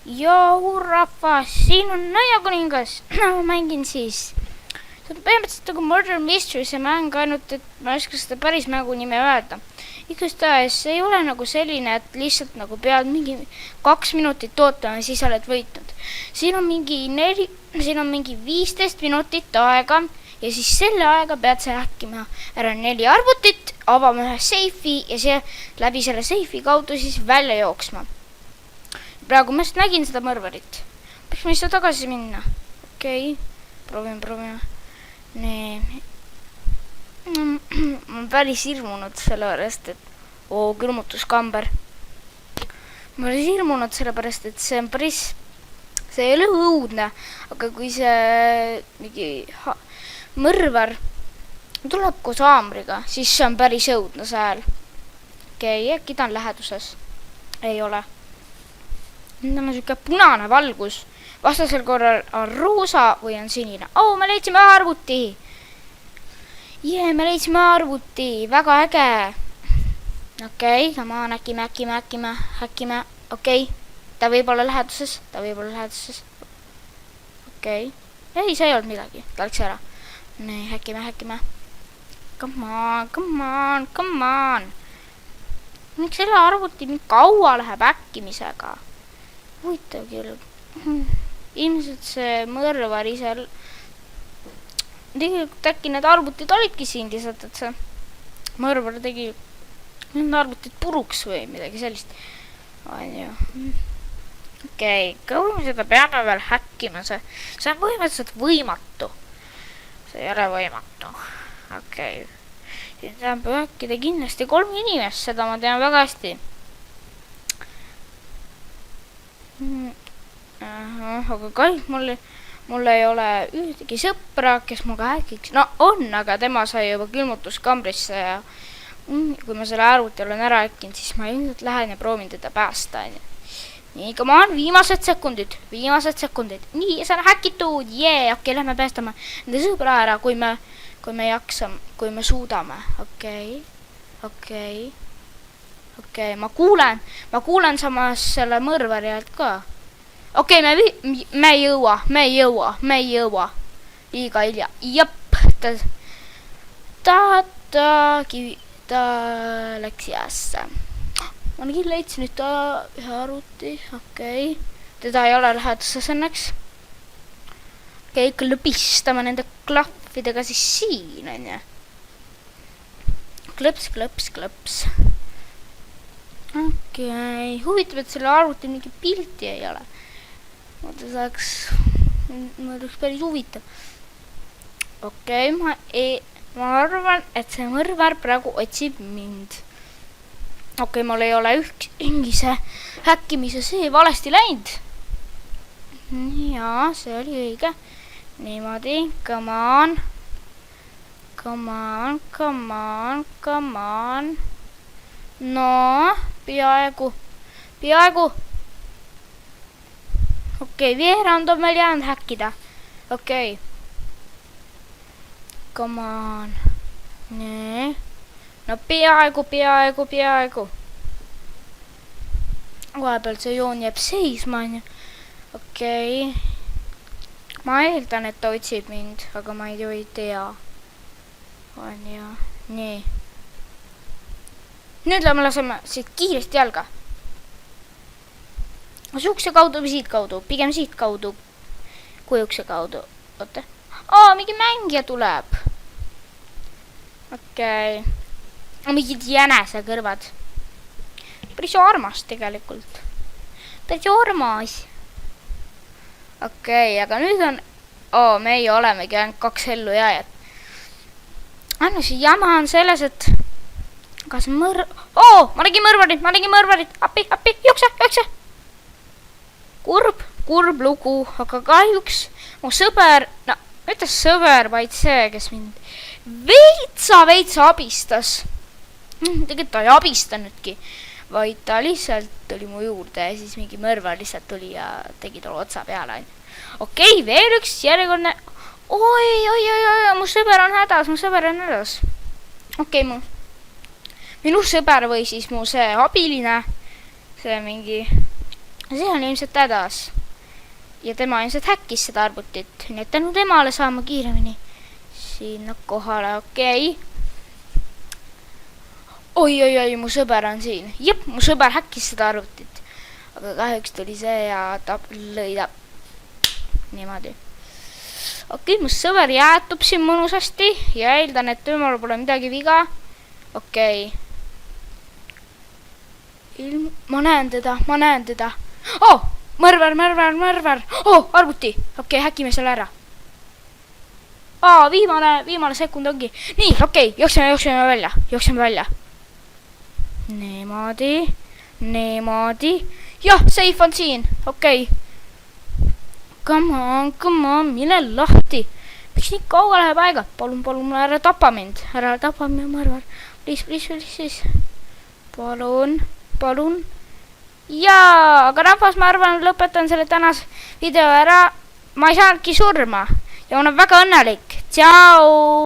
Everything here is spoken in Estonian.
Joo, rahvas, siin on Nõiakuningas. Ma mängin siis. See on põhimõtteliselt nagu Murder Mystery, see mäng, ainult et ma ei oska seda päris mängu nime öelda. Igastahes see ei ole nagu selline, et lihtsalt nagu pead mingi 2 minutit ootama ja siis oled võitnud. Siin on mingi 15 minutit aega ja siis selle aega pead sa häkkima ära 4 arvutit, avama ühe seifi ja see läbi selle seifi kaudu siis välja jooksma. Praegu ma just nägin seda mõrvarit. Peaks ma seda tagasi minna. Okei, proovime. Nee. Ma olen päris hirmunud sellepärast, et külmutuskamber. Ma olen hirmunud sellepärast, et see on päris, see ei ole õudne, aga kui see mingi mõrvar tuleb koos haamriga, siis see on päris õudne see hääl. Okei, äkki ta on läheduses. Ei ole. Nüüd on siuke punane valgus. Vastasel korral on roosa või on sinine. Me leidsime arvuti. Me leidsime arvuti. Väga äge. Okei, come on, häkime. Okei, ta võib olla läheduses. Okei. Ei, see ei olnud midagi. Ta läks ära. Nii, häkime. Come on. Miks selle arvuti nii kaua läheb häkkimisega? Huvitav küll. Ilmselt see mõrvar ise tegelikult äkki need arvutid olidki siin lihtsalt, et see mõrvar tegi need arvutid puruks või midagi sellist. Okei, kui me seda peame veel häkkima, see on põhimõtteliselt võimatu. See ei ole võimatu. Okei. Siin saab häkkida kindlasti 3 inimest, seda ma tean väga hästi. Aga kahjuks mul ei ole ühtegi sõpra, kes muga häkiks. No on, aga tema sai juba külmutuskambrisse ja kui ma selle arvuti olen ära häkkinud, siis ma ilmselt lähen ja proovin teda päästa. Nii, come on, viimased sekundid. Nii, see on häkitud. Okei, lähme päästama nende sõbra ära, kui me jaksame, kui me suudame. Okei, ma kuulen samas selle mõrvari alt ka. Okei, me ei jõua. Liiga hilja. Ta läks jäässe. Ma nägin leidsin nüüd ühe arvuti. Okei. Teda ei ole läheduses õnneks. Okei, klõbistame nende klahvidega siis siin, on ju. Klõps. Okei. Huvitav, et selle arvuti mingi pilti ei ole. Ma oleks päris huvitav. Okei, ma arvan, et see mõrvar praegu otsib mind. Okei, mul ei ole ükski see häkkimise see valesti läinud. Jaa, see oli õige. Niimoodi, come on. No, peaaegu. Okei, veerand on meil jäänud häkkida. Okei. Come on. Nii. No peaaegu. Vahepeal see joon jääb seisma. Okei. Ma eeldan, et ta otsib mind, aga ma ei tea. On ja. Nii. Nüüd laseme siit kiiresti jalga. Suukse kaudu või siit kaudu? Pigem siit kaudu. Kui ukse kaudu. Oota. Mingi mängija tuleb. Okei. Mingid jänese kõrvad. Päris armas tegelikult. Päris armas. Okei, aga nüüd on... meie olemegi ainult 2 ellu jääjat. See jama on selles, et... Kas ma nägin mõrvarit. Appi, jookse. Kurb lugu, aga kahjuks mu sõber, ütles sõber, vaid see, kes mind veitsa abistas. Tegelikult ta ei abistanudki, vaid ta lihtsalt tuli mu juurde ja siis mingi mõrvar lihtsalt tuli ja tegi tol otsa peale. Okei, veel üks järjekordne. Oi, mu sõber on hädas. Okei, minu sõber või siis mu see abiline, see mingi see on ilmselt hädas. Ja tema ilmselt häkkis seda arvutit, nii et tänu temale saama kiiremini sinna kohale, okei. Oi, mu sõber on siin. Jep, mu sõber häkkis seda arvutit. Aga kahjuks tuli see ja ta lõi ta niimoodi. Okei, mu sõber jäätub siin mõnusasti ja eeldan, et temal pole midagi viga. Okei. Ma näen teda. Oh, mõrvar. Oh, arvuti. Okei, häkime selle ära. Viimane sekund ongi. Nii, okei, jookseme välja. Niimoodi. Jah, safe on siin. Okei. Come on, mine lahti. Miks nii kaua läheb aega? Palun, ära tapa mind, mõrvar. Please. Palun. Jaa, aga rahvas, ma arvan, lõpetan selle tänase video ära. Ma ei saanudki surma ja olen väga õnnelik. Tšau!